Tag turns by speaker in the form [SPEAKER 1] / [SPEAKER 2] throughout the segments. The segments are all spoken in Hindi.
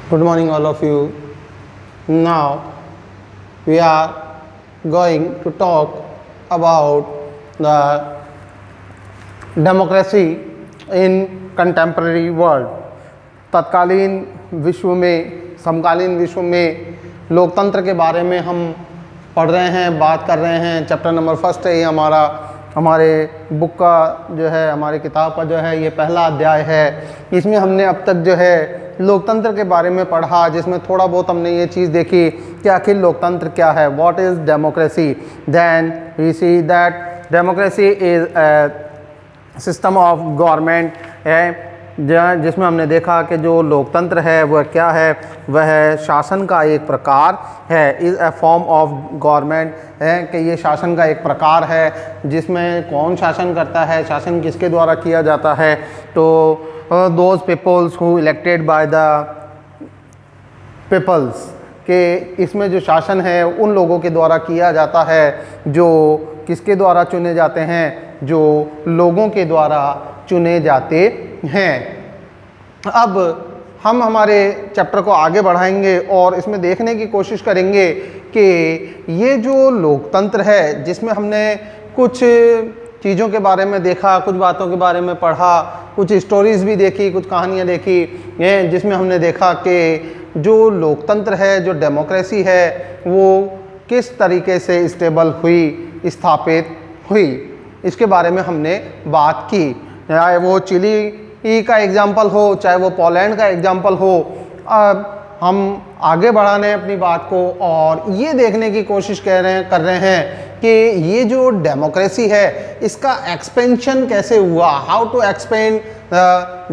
[SPEAKER 1] Good morning, all of you. Now we are going to talk about the democracy in contemporary world. तत्कालीन विश्व में, समकालीन विश्व में लोकतंत्र के बारे में हम पढ़ रहे हैं, बात कर रहे हैं। चैप्टर नंबर फर्स्ट है ये हमारे बुक का जो है, हमारी किताब का जो है ये पहला अध्याय है। इसमें हमने अब तक जो है लोकतंत्र के बारे में पढ़ा, जिसमें थोड़ा बहुत हमने ये चीज़ देखी कि आखिर लोकतंत्र क्या है, what is democracy. Then we see that democracy is a system of government है, जिसमें हमने देखा कि जो लोकतंत्र है वह क्या है, वह शासन का एक प्रकार है। Is a form of government है कि ये शासन का एक प्रकार है, जिसमें कौन शासन करता है, शासन किसके द्वारा किया जाता है। तो those peoples who elected by the peoples, के इसमें जो शासन है उन लोगों के द्वारा किया जाता है जो किसके द्वारा चुने जाते हैं, जो लोगों के द्वारा चुने जाते हैं। अब हम हमारे चैप्टर को आगे बढ़ाएंगे और इसमें देखने की कोशिश करेंगे कि ये जो लोकतंत्र है, जिसमें हमने कुछ चीज़ों के बारे में देखा, कुछ बातों के बारे में पढ़ा, कुछ स्टोरीज़ भी देखी, कुछ कहानियाँ देखी, जिसमें हमने देखा कि जो लोकतंत्र है, जो डेमोक्रेसी है, वो किस तरीके से स्टेबल हुई, स्थापित हुई, इसके बारे में हमने बात की। चाहे वो चिली का एग्जाम्पल हो, चाहे वो पोलैंड का एग्जाम्पल हो। अब हम आगे बढ़ाने अपनी बात को और ये देखने की कोशिश कर रहे हैं कि ये जो डेमोक्रेसी है इसका एक्सपेंशन कैसे हुआ, how to expand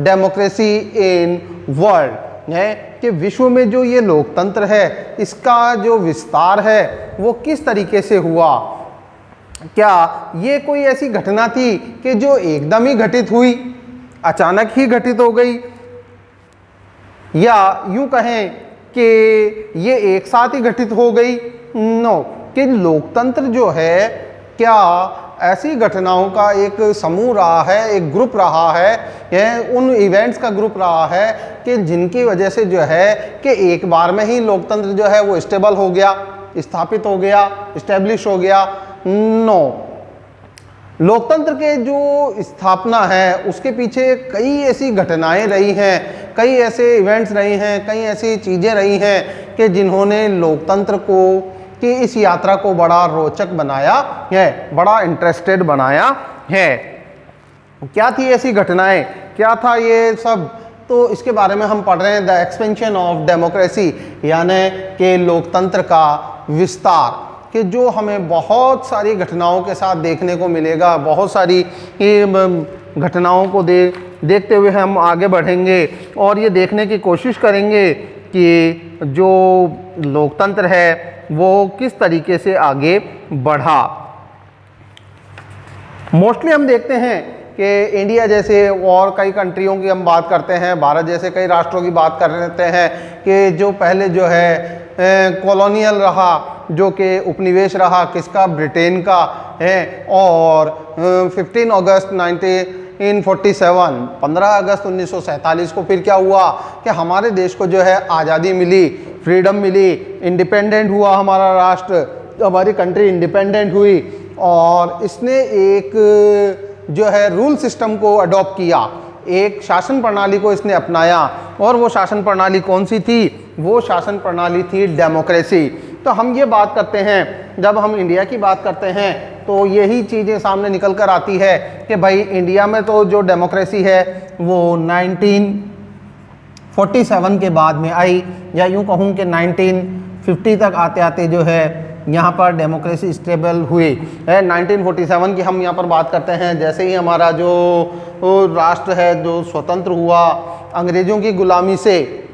[SPEAKER 1] democracy in world, है कि विश्व में जो ये लोकतंत्र है इसका जो विस्तार है वो किस तरीके से हुआ। क्या ये कोई ऐसी घटना थी कि जो एकदम ही घटित हुई, अचानक ही घटित हो गई, या यूं कहें कि ये एक साथ ही घटित हो गई। नो, कि लोकतंत्र जो है क्या ऐसी घटनाओं का एक समूह रहा है, एक ग्रुप रहा है, यह उन इवेंट्स का ग्रुप रहा है कि जिनकी वजह से जो है कि एक बार में ही लोकतंत्र जो है वो स्टेबल हो गया, स्थापित हो गया, इस्टेब्लिश हो गया। नो, लोकतंत्र के जो स्थापना है उसके पीछे कई ऐसी घटनाएं रही हैं, कई ऐसे इवेंट्स रही हैं, कई ऐसी चीज़ें रही हैं कि जिन्होंने लोकतंत्र को कि इस यात्रा को बड़ा रोचक बनाया है, बड़ा इंटरेस्टेड बनाया है। क्या थी ऐसी घटनाएं, क्या था ये सब, तो इसके बारे में हम पढ़ रहे हैं। द एक्सपेंशन ऑफ डेमोक्रेसी, यानी कि लोकतंत्र का विस्तार, कि जो हमें बहुत सारी घटनाओं के साथ देखने को मिलेगा। बहुत सारी घटनाओं को देखते हुए हम आगे बढ़ेंगे और ये देखने की कोशिश करेंगे कि जो लोकतंत्र है वो किस तरीके से आगे बढ़ा। मोस्टली हम देखते हैं कि इंडिया जैसे और कई कंट्रियों की हम बात करते हैं, भारत जैसे कई राष्ट्रों की बात कर लेते हैं कि जो पहले जो है कॉलोनियल रहा, जो कि उपनिवेश रहा किसका, ब्रिटेन का है। और 15 अगस्त 1947, 15 अगस्त 1947 को फिर क्या हुआ कि हमारे देश को जो है आज़ादी मिली, फ्रीडम मिली, इंडिपेंडेंट हुआ हमारा राष्ट्र, हमारी कंट्री इंडिपेंडेंट हुई। और इसने एक जो है रूल सिस्टम को अडॉप्ट किया, एक शासन प्रणाली को इसने अपनाया। और वो शासन प्रणाली कौन सी थी? वो शासन प्रणाली थी डेमोक्रेसी। तो हम ये बात करते हैं, जब हम इंडिया की बात करते हैं तो यही चीज़ें सामने निकल कर आती है कि भाई इंडिया में तो जो डेमोक्रेसी है वो 1947 के बाद में आई, या यूँ कहूँ कि 1950 तक आते आते जो है यहाँ पर डेमोक्रेसी स्टेबल हुई है। 1947 की हम यहाँ पर बात करते हैं, जैसे ही हमारा जो राष्ट्र है जो स्वतंत्र हुआ अंग्रेज़ों की गुलामी से,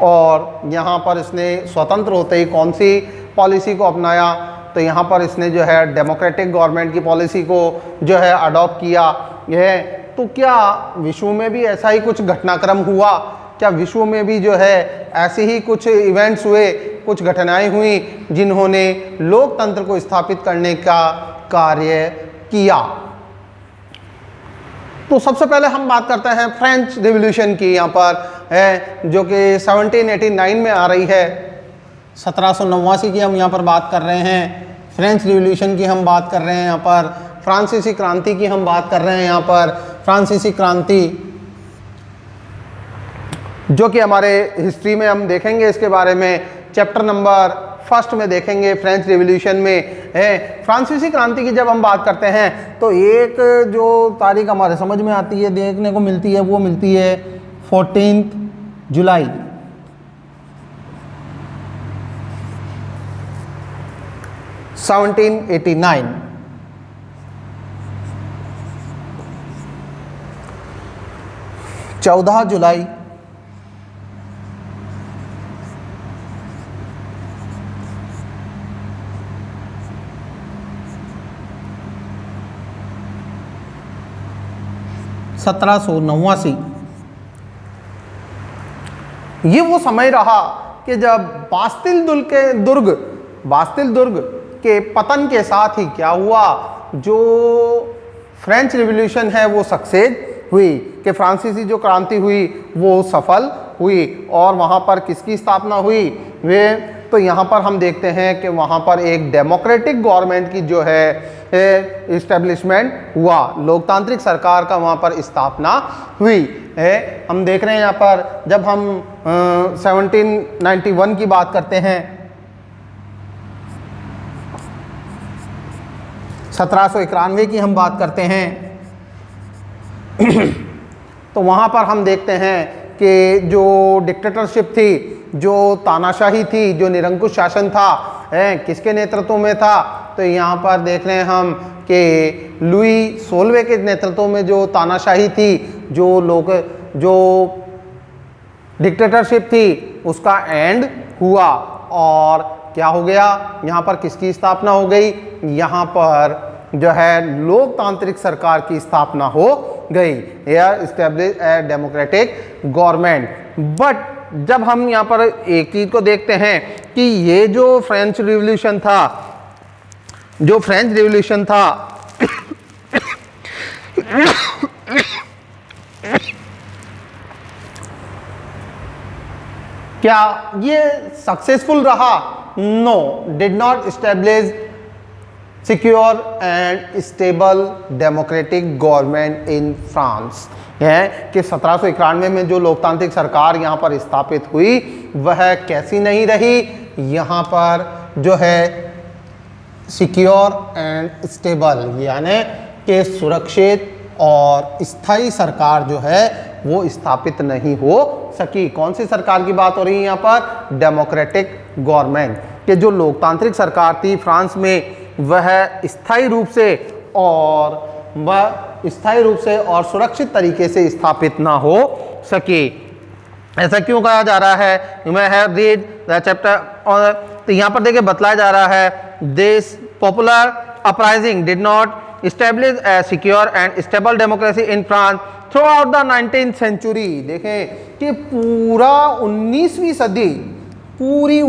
[SPEAKER 1] और यहाँ पर इसने स्वतंत्र होते ही कौन सी पॉलिसी को अपनाया, तो यहाँ पर इसने जो है डेमोक्रेटिक गवर्नमेंट की पॉलिसी को जो है अडॉप्ट किया है। तो क्या विश्व में भी ऐसा ही कुछ घटनाक्रम हुआ? क्या विश्व में भी जो है ऐसे ही कुछ इवेंट्स हुए, कुछ घटनाएं हुई जिन्होंने लोकतंत्र को स्थापित करने का कार्य किया? तो सबसे पहले हम बात करते हैं फ्रेंच रिवॉल्यूशन की। यहाँ पर है जो कि 1789 में आ रही है। 1789 की हम यहाँ पर बात कर रहे हैं। फ्रेंच रिवॉल्यूशन की हम बात कर रहे हैं यहाँ पर। फ्रांसीसी क्रांति की हम बात कर रहे हैं यहाँ पर। फ्रांसीसी क्रांति जो कि हमारे हिस्ट्री में हम देखेंगे, इसके बारे में चैप्टर नंबर 1 में देखेंगे। फ्रेंच रिवॉल्यूशन में है। फ्रांसीसी क्रांति की जब हम बात करते हैं तो एक जो तारीख हमारे समझ में आती है, देखने को मिलती है, वो मिलती है 14 जुलाई। (1789) 14 जुलाई 1789। ये वो समय रहा कि जब बास्तिल दुर्ग के पतन के साथ ही क्या हुआ, जो फ्रेंच रिवॉल्यूशन है वो सक्सेस हुई, कि फ्रांसीसी जो क्रांति हुई वो सफल हुई। और वहाँ पर किसकी स्थापना हुई वे, तो यहाँ पर हम देखते हैं कि वहाँ पर एक डेमोक्रेटिक गवर्नमेंट की जो है इस्टेब्लिशमेंट हुआ, लोकतांत्रिक सरकार का वहाँ पर स्थापना हुई है। हम देख रहे हैं यहाँ पर जब हम 1791 की बात करते हैं, 1791 की हम बात करते हैं तो वहाँ पर हम देखते हैं कि जो डिक्टेटरशिप थी, जो तानाशाही थी, जो निरंकुश शासन था, किसके नेतृत्व में था, तो यहाँ पर देख रहे हैं हम कि लुई 16वें के नेतृत्व में जो तानाशाही थी, जो डिक्टेटरशिप थी, उसका एंड हुआ। और क्या हो गया, यहाँ पर किसकी स्थापना हो गई, यहाँ पर जो है लोकतांत्रिक सरकार की स्थापना हो गई, या establish a democratic government. But जब हम यहाँ पर एक चीज़ को देखते हैं कि ये जो फ्रेंच रिवॉल्यूशन था क्या ये सक्सेसफुल रहा? No, did not establish secure and stable democratic government in France. है कि 1791 में जो लोकतांत्रिक सरकार यहाँ पर स्थापित हुई वह कैसी नहीं रही, यहाँ पर जो है सिक्योर एंड स्टेबल, यानी कि सुरक्षित और स्थायी सरकार जो है वो स्थापित नहीं हो सकी। कौन सी सरकार की बात हो रही है यहाँ पर? Democratic government. कि जो लोकतांत्रिक सरकार थी फ्रांस में वह स्थायी रूप से और सुरक्षित तरीके से स्थापित ना हो सके। ऐसा क्यों कहा जा रहा है? मैं हैव रीड द चैप्टर, तो यहाँ पर देखिए बतलाया जा रहा है, this popular uprising did not establish a secure and stable democracy in France throughout the 19th century। देखें कि पूरी 19वीं सदी, पूरी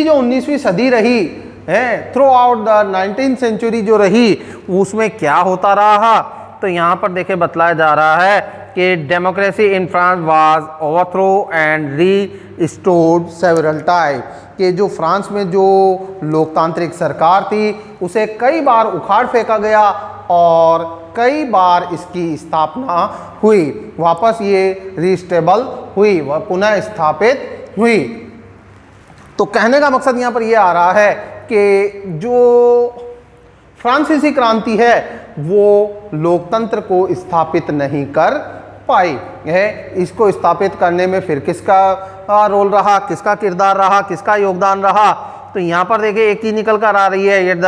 [SPEAKER 1] जो 19वीं सदी रही है, through out the 19th century जो रही, उसमें क्या होता रहा, तो यहाँ पर देखे बतलाया जा रहा है कि democracy in France was overthrow and restored several time. कि जो फ्रांस में जो लोकतांत्रिक सरकार थी उसे कई बार उखाड़ फेंका गया और कई बार इसकी स्थापना हुई, वापस ये रीस्टेबल हुई, वह पुनः स्थापित हुई। तो कहने का मकसद यहाँ पर यह आ रहा है कि जो फ्रांसीसी क्रांति है वो लोकतंत्र को स्थापित नहीं कर पाई है। इसको स्थापित करने में फिर किसका रोल रहा, किसका किरदार रहा, किसका योगदान रहा, तो यहाँ पर देखिए एक चीज निकल कर आ रही है, the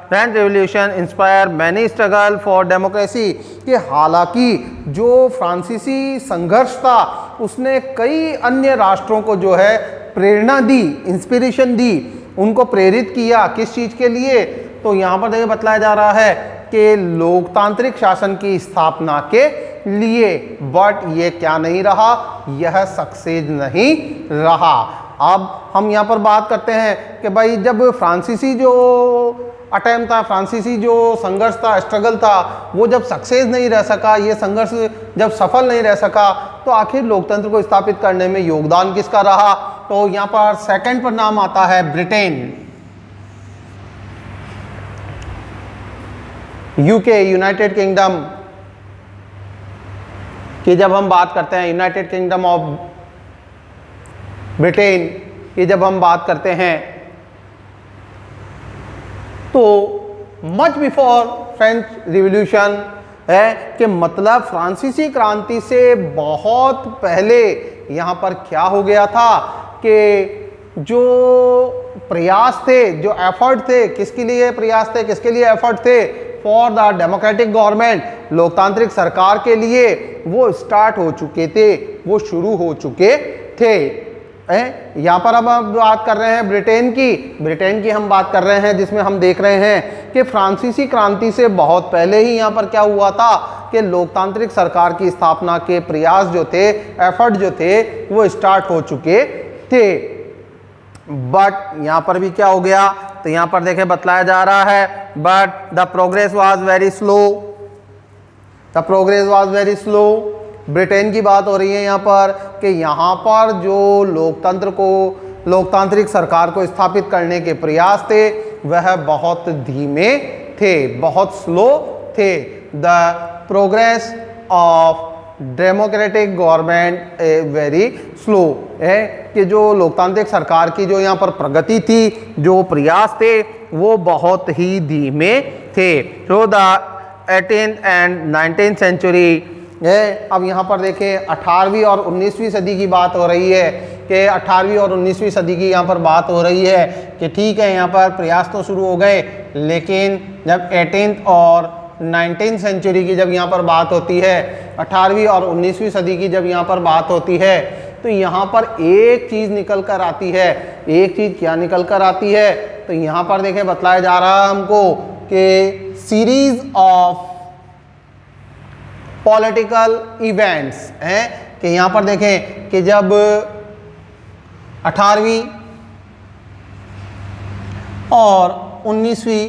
[SPEAKER 1] French revolution inspire many struggle for democracy. कि हालांकि जो फ्रांसीसी संघर्ष था उसने कई अन्य राष्ट्रों को जो है प्रेरणा दी, इंस्पिरेशन दी, उनको प्रेरित किया। किस चीज़ के लिए? तो यहाँ पर देखिए बतलाया जा रहा है कि लोकतांत्रिक शासन की स्थापना के लिए। बट ये क्या नहीं रहा, यह सक्सेस नहीं रहा। अब हम यहाँ पर बात करते हैं कि भाई जब फ्रांसीसी जो अटेम्प्ट था, फ्रांसीसी जो संघर्ष था, स्ट्रगल था, वो जब सक्सेस नहीं रह सका, ये संघर्ष जब सफल नहीं रह सका, तो आखिर लोकतंत्र को स्थापित करने में योगदान किसका रहा? तो यहाँ पर सेकंड पर नाम आता है ब्रिटेन, यूके, यूनाइटेड किंगडम की जब हम बात करते हैं, यूनाइटेड किंगडम ऑफ ब्रिटेन की जब हम बात करते हैं, तो मच बिफोर फ्रेंच रिवॉल्यूशन है कि मतलब फ्रांसीसी क्रांति से बहुत पहले यहाँ पर क्या हो गया था कि जो प्रयास थे, जो एफर्ट थे, किसके लिए प्रयास थे, किसके लिए एफर्ट थे? फॉर द डेमोक्रेटिक गवर्नमेंट, लोकतांत्रिक सरकार के लिए वो स्टार्ट हो चुके थे, वो शुरू हो चुके थे। यहाँ पर अब हम बात कर रहे हैं ब्रिटेन की हम बात कर रहे हैं, जिसमें हम देख रहे हैं कि फ्रांसीसी क्रांति से बहुत पहले ही यहाँ पर क्या हुआ था कि लोकतांत्रिक सरकार की स्थापना के प्रयास जो थे, एफर्ट जो थे, वो स्टार्ट हो चुके थे। बट यहाँ पर भी क्या हो गया? तो यहाँ पर देखें बतलाया जा रहा है, but the progress was very slow, the progress was very slow. Britain की बात हो रही है यहाँ पर कि यहाँ पर जो लोकतांत्रिक सरकार को स्थापित करने के प्रयास थे वह बहुत धीमे थे, बहुत स्लो थे। The progress of democratic government very slow है कि जो लोकतांत्रिक सरकार की जो यहाँ पर प्रगति थी, जो प्रयास थे, वो बहुत ही धीमे थे। तो the 18th and 19th century है। अब यहाँ पर देखें 18वीं और 19वीं सदी की बात हो रही है कि 18वीं और 19वीं सदी की यहाँ पर बात हो रही है कि ठीक है, यहाँ पर प्रयास तो शुरू हो गए, लेकिन जब 18th और 19th सेंचुरी की जब यहाँ पर बात होती है, 18वीं और 19वीं सदी की जब यहाँ पर बात होती है, तो यहाँ पर एक चीज़ निकल कर आती है। एक चीज़ क्या निकल कर आती है? तो यहाँ पर देखें बतलाया जा रहा है हमको कि सीरीज ऑफ पॉलिटिकल इवेंट्स हैं कि यहाँ पर देखें कि जब 18वीं और 19वीं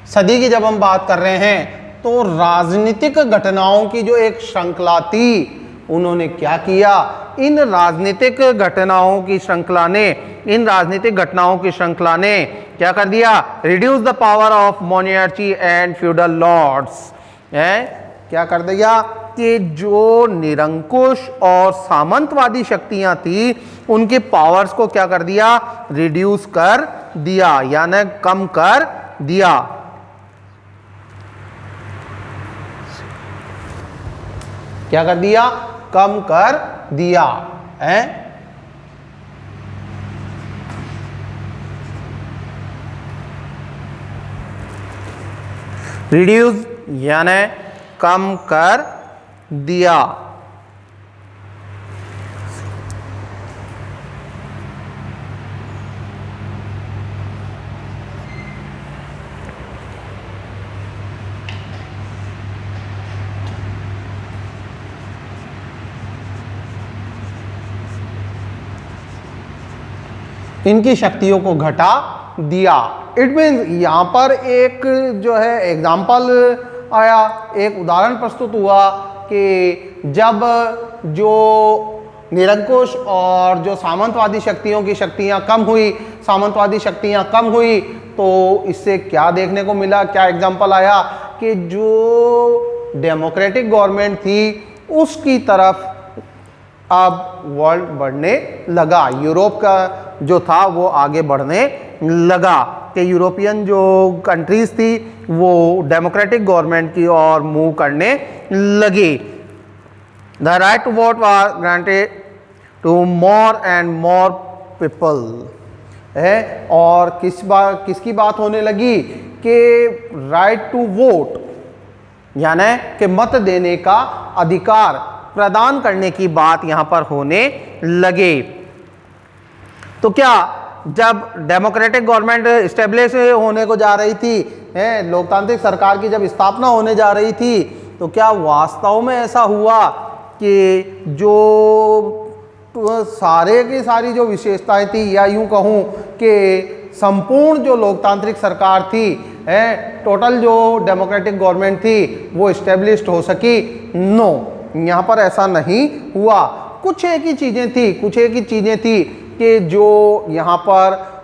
[SPEAKER 1] सदी की जब हम बात कर रहे हैं, तो राजनीतिक घटनाओं की जो एक श्रृंखला थी, उन्होंने क्या किया? इन राजनीतिक घटनाओं की श्रृंखला ने क्या कर दिया? Reduce the power of monarchy and feudal lords. क्या कर दिया कि जो निरंकुश और सामंतवादी शक्तियां थी, उनके पावर्स को क्या कर दिया? रिड्यूस कर दिया, यानी कम कर दिया। क्या कर दिया? कम कर दिया है। रिड्यूस यानी कम कर दिया। इनकी शक्तियों को घटा दिया। इट मीन्स यहाँ पर एक जो है एग्जाम्पल आया, एक उदाहरण प्रस्तुत हुआ कि जब जो निरंकुश और जो सामंतवादी शक्तियों की शक्तियाँ कम हुई, सामंतवादी शक्तियाँ कम हुई, तो इससे क्या देखने को मिला? क्या एग्जाम्पल आया कि जो डेमोक्रेटिक गवर्नमेंट थी उसकी तरफ अब वर्ल्ड बढ़ने लगा। यूरोप का जो था वो आगे बढ़ने लगा कि यूरोपियन जो कंट्रीज थी वो डेमोक्रेटिक गवर्नमेंट की ओर मूव करने लगी। The right to vote was granted to more and more people है। और किसकी बात होने लगी कि राइट टू वोट यानी कि मत देने का अधिकार प्रदान करने की बात यहां पर होने लगे। तो क्या जब डेमोक्रेटिक गवर्नमेंट इस्टेब्लिश होने को जा रही थी, लोकतांत्रिक सरकार की जब स्थापना होने जा रही थी, तो क्या वास्तव में ऐसा हुआ कि जो तो सारे की सारी जो विशेषताएं थी, या यूं कहूं कि संपूर्ण जो लोकतांत्रिक सरकार थी, टोटल जो डेमोक्रेटिक गवर्नमेंट थी, वो इस्टेब्लिश्ड हो सकी? नो, यहाँ पर ऐसा नहीं हुआ। कुछ एक ही चीज़ें थी कि जो यहाँ पर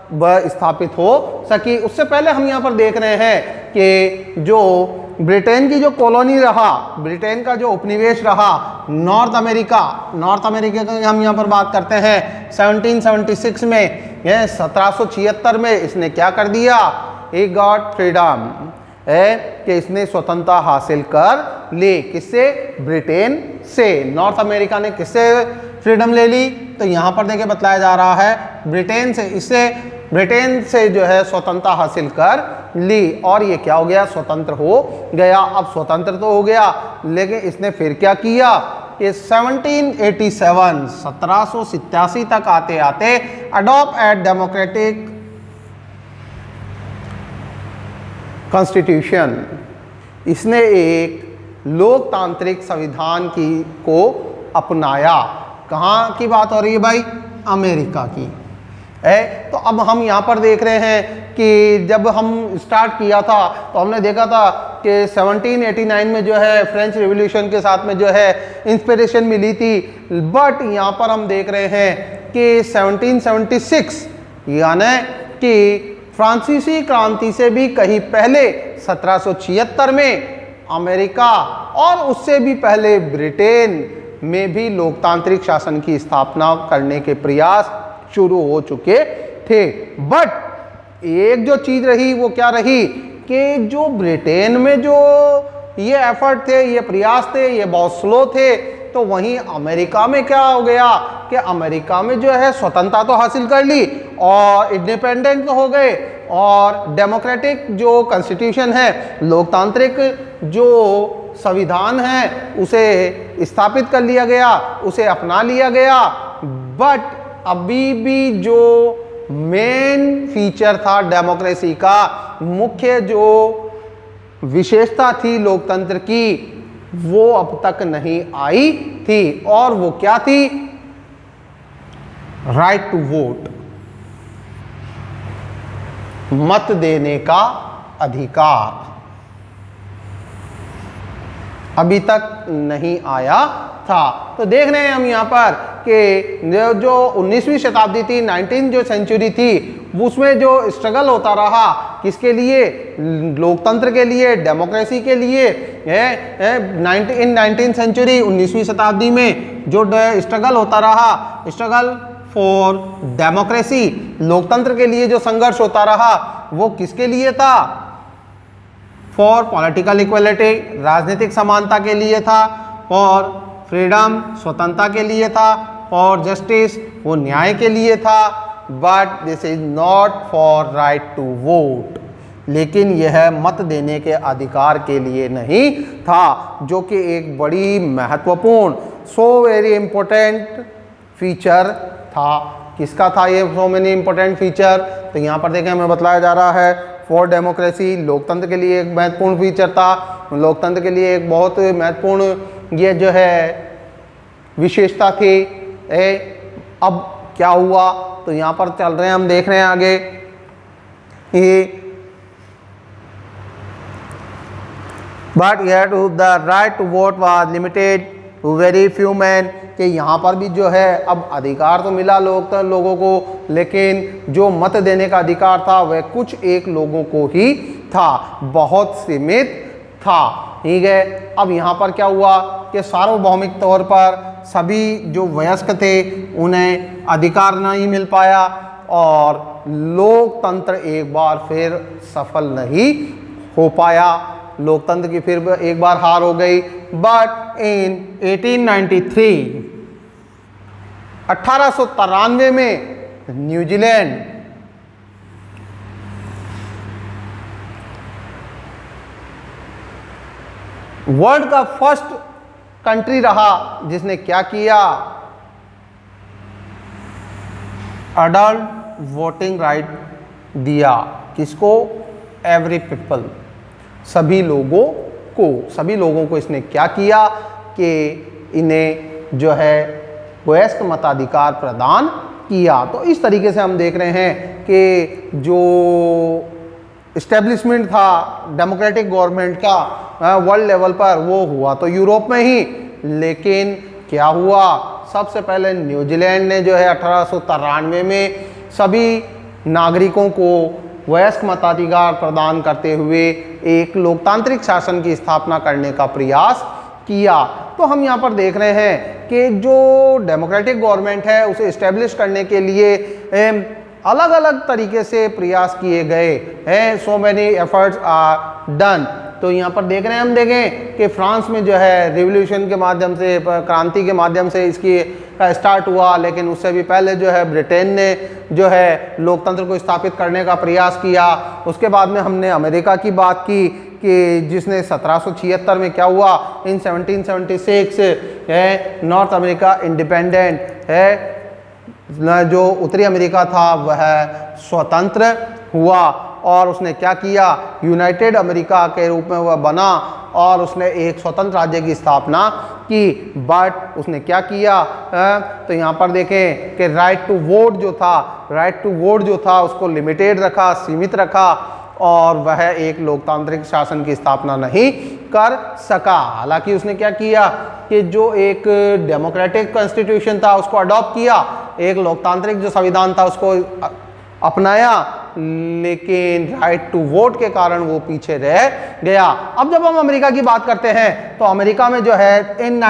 [SPEAKER 1] स्थापित हो सकी। उससे पहले हम यहाँ पर देख रहे हैं कि जो ब्रिटेन की जो कॉलोनी रहा, ब्रिटेन का जो उपनिवेश रहा नॉर्थ अमेरिका की हम यहाँ पर बात करते हैं 1776 में, 1776 में इसने क्या कर दिया? ही गॉट फ्रीडम, कि इसने स्वतंत्रता हासिल कर ली। किससे? ब्रिटेन से। नॉर्थ अमेरिका ने किससे फ्रीडम ले ली? तो यहाँ पर देखिए बतलाया जा रहा है ब्रिटेन से। ब्रिटेन से जो है स्वतंत्रता हासिल कर ली, और ये क्या हो गया? स्वतंत्र हो गया। अब स्वतंत्र तो हो गया, लेकिन इसने फिर क्या किया कि 1787 तक आते आते अडॉप्ट एट डेमोक्रेटिक कॉन्स्टिट्यूशन, इसने एक लोकतांत्रिक संविधान को अपनाया। कहाँ की बात हो रही है भाई? अमेरिका की है। तो अब हम यहाँ पर देख रहे हैं कि जब हम स्टार्ट किया था तो हमने देखा था कि 1789 में जो है फ्रेंच रिवॉल्यूशन के साथ में जो है इंस्पिरेशन मिली थी, बट यहाँ पर हम देख रहे हैं कि 1776 यानी कि फ्रांसीसी क्रांति से भी कहीं पहले 1776 में अमेरिका और उससे भी पहले ब्रिटेन में भी लोकतांत्रिक शासन की स्थापना करने के प्रयास शुरू हो चुके थे। बट एक जो चीज रही वो क्या रही कि जो ब्रिटेन में जो ये एफर्ट थे, ये प्रयास थे, ये बहुत स्लो थे। तो वहीं अमेरिका में क्या हो गया कि अमेरिका में जो है स्वतंत्रता तो हासिल कर ली और इंडिपेंडेंट तो हो गए, और डेमोक्रेटिक जो कॉन्स्टिट्यूशन है, लोकतांत्रिक जो संविधान है, उसे स्थापित कर लिया गया, उसे अपना लिया गया। बट अभी भी जो मेन फीचर था डेमोक्रेसी का, मुख्य जो विशेषता थी लोकतंत्र की, वो अब तक नहीं आई थी। और वो क्या थी? राइट टू वोट, मत देने का अधिकार अभी तक नहीं आया था। तो देख रहे हैं हम यहाँ पर कि जो 19वीं शताब्दी थी, 19 जो सेंचुरी थी, उसमें जो स्ट्रगल होता रहा, किसके लिए? लोकतंत्र के लिए, डेमोक्रेसी के लिए। 19th सेंचुरी, 19वीं शताब्दी में जो स्ट्रगल होता रहा, स्ट्रगल फॉर डेमोक्रेसी, लोकतंत्र के लिए जो संघर्ष होता रहा, वो किसके लिए था? फॉर पॉलिटिकल इक्वलिटी, राजनीतिक समानता के लिए था। फॉर फ्रीडम, स्वतंत्रता के लिए था। फॉर जस्टिस, वो न्याय के लिए था। But this is not for right to vote, लेकिन यह मत देने के अधिकार के लिए नहीं था, जो कि एक बड़ी महत्वपूर्ण, सो वेरी इंपॉर्टेंट फीचर था। किसका था ये सो मेनी इंपॉर्टेंट फीचर? तो यहाँ पर देखें हमें बतलाया जा रहा है फॉर डेमोक्रेसी, लोकतंत्र के लिए एक महत्वपूर्ण फीचर था, लोकतंत्र के लिए एक बहुत महत्वपूर्ण ये जो है विशेषता थी। अब क्या हुआ? तो यहाँ पर चल रहे हैं, हम देख रहे हैं आगे but the right to vote was limited to very few man, कि यहाँ पर भी जो है अब अधिकार तो मिला लोगों को, लेकिन जो मत देने का अधिकार था वह कुछ एक लोगों को ही था, बहुत सीमित था। ठीक है। अब यहाँ पर क्या हुआ कि सार्वभौमिक तौर पर सभी जो वयस्क थे उन्हें अधिकार नहीं मिल पाया, और लोकतंत्र एक बार फिर सफल नहीं हो पाया, लोकतंत्र की फिर एक बार हार हो गई। बट इन 1893 में न्यूजीलैंड वर्ल्ड का फर्स्ट कंट्री रहा जिसने क्या किया? अडल्ट वोटिंग राइट दिया। किसको? एवरी पीपल, सभी लोगों को इसने क्या किया कि इन्हें जो है वयस्क मताधिकार प्रदान किया। तो इस तरीके से हम देख रहे हैं कि जो इस्टेब्लिशमेंट था डेमोक्रेटिक गवर्नमेंट का वर्ल्ड लेवल पर वो हुआ तो यूरोप में ही, लेकिन क्या हुआ, सबसे पहले न्यूजीलैंड ने जो है 1893 में सभी नागरिकों को वयस्क मताधिकार प्रदान करते हुए एक लोकतांत्रिक शासन की स्थापना करने का प्रयास किया। तो हम यहाँ पर देख रहे हैं कि जो डेमोक्रेटिक गवर्नमेंट है उसे इस्टेब्लिश करने के लिए अलग अलग तरीके से प्रयास किए गए हैं। So many efforts are done. तो यहाँ पर देख रहे हैं, हम देखें कि फ्रांस में जो है रिवॉल्यूशन के माध्यम से, क्रांति के माध्यम से इसकी का स्टार्ट हुआ, लेकिन उससे भी पहले जो है ब्रिटेन ने जो है लोकतंत्र को स्थापित करने का प्रयास किया। उसके बाद में हमने अमेरिका की बात की कि जिसने 1776 में क्या हुआ, इन 1776 है नॉर्थ अमेरिका इंडिपेंडेंट है, जो उत्तरी अमेरिका था वह स्वतंत्र हुआ और उसने क्या किया, यूनाइटेड अमेरिका के रूप में वह बना और उसने एक स्वतंत्र राज्य की स्थापना की। बट उसने क्या किया, तो यहाँ पर देखें कि राइट टू वोट जो था उसको लिमिटेड रखा, सीमित रखा और वह एक लोकतांत्रिक शासन की स्थापना नहीं कर सका। हालांकि उसने क्या किया कि जो एक डेमोक्रेटिक कॉन्स्टिट्यूशन था उसको अडॉप्ट किया, एक लोकतांत्रिक जो संविधान था उसको अपनाया, लेकिन राइट टू वोट के कारण वो पीछे रह गया। अब जब हम अमेरिका की बात करते हैं तो अमेरिका में जो है इन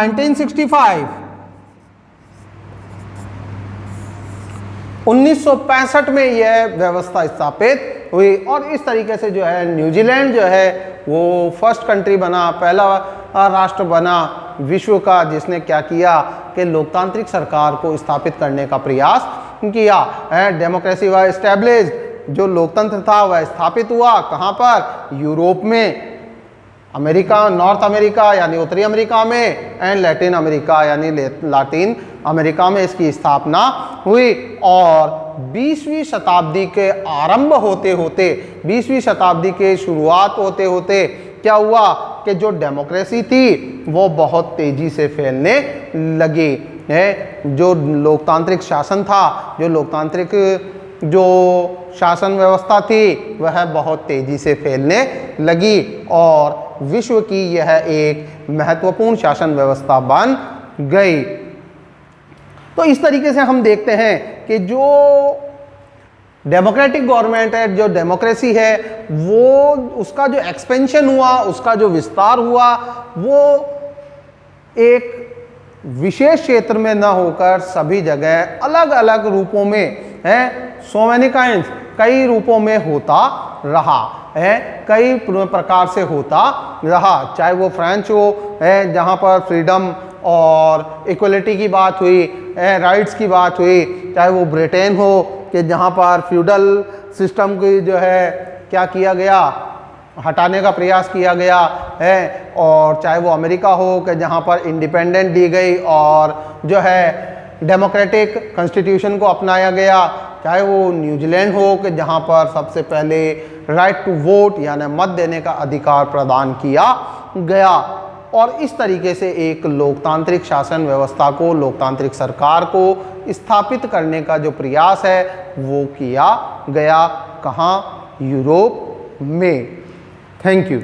[SPEAKER 1] 1965 में यह व्यवस्था स्थापित हुई और इस तरीके से जो है न्यूजीलैंड जो है वो फर्स्ट कंट्री बना, पहला राष्ट्र बना विश्व का जिसने क्या किया कि लोकतांत्रिक सरकार को स्थापित करने का प्रयास किया। डेमोक्रेसी व एस्टैब्लिश्ड, जो लोकतंत्र था वह स्थापित हुआ कहाँ पर, यूरोप में, अमेरिका, नॉर्थ अमेरिका यानी उत्तरी अमेरिका में एंड लैटिन अमेरिका यानी लातिन अमेरिका में इसकी स्थापना हुई। और 20वीं शताब्दी के आरंभ होते होते, 20वीं शताब्दी के शुरुआत होते होते क्या हुआ कि जो डेमोक्रेसी थी वो बहुत तेजी से फैलने लगी है। जो लोकतांत्रिक शासन था, जो लोकतांत्रिक जो शासन व्यवस्था थी वह बहुत तेजी से फैलने लगी और विश्व की यह एक महत्वपूर्ण शासन व्यवस्था बन गई। तो इस तरीके से हम देखते हैं कि जो डेमोक्रेटिक गवर्नमेंट है, जो डेमोक्रेसी है, वो उसका जो एक्सपेंशन हुआ, उसका जो विस्तार हुआ, वो एक विशेष क्षेत्र में न होकर सभी जगह अलग अलग रूपों में है, सो मैनी काइंड्स, कई रूपों में होता रहा है, कई प्रकार से होता रहा। चाहे वो फ्रांस हो है जहाँ पर फ्रीडम और इक्वलिटी की बात हुई, राइट्स की बात हुई, चाहे वो ब्रिटेन हो कि जहाँ पर फ्यूडल सिस्टम की जो है क्या किया गया, हटाने का प्रयास किया गया है, और चाहे वो अमेरिका हो कि जहाँ पर इंडिपेंडेंट दी गई और जो है डेमोक्रेटिक कॉन्स्टिट्यूशन को अपनाया गया, चाहे वो न्यूजीलैंड हो कि जहाँ पर सबसे पहले राइट टू वोट यानी मत देने का अधिकार प्रदान किया गया। और इस तरीके से एक लोकतांत्रिक शासन व्यवस्था को, लोकतांत्रिक सरकार को स्थापित करने का जो प्रयास है वो किया गया, कहाँ, यूरोप में। Thank you.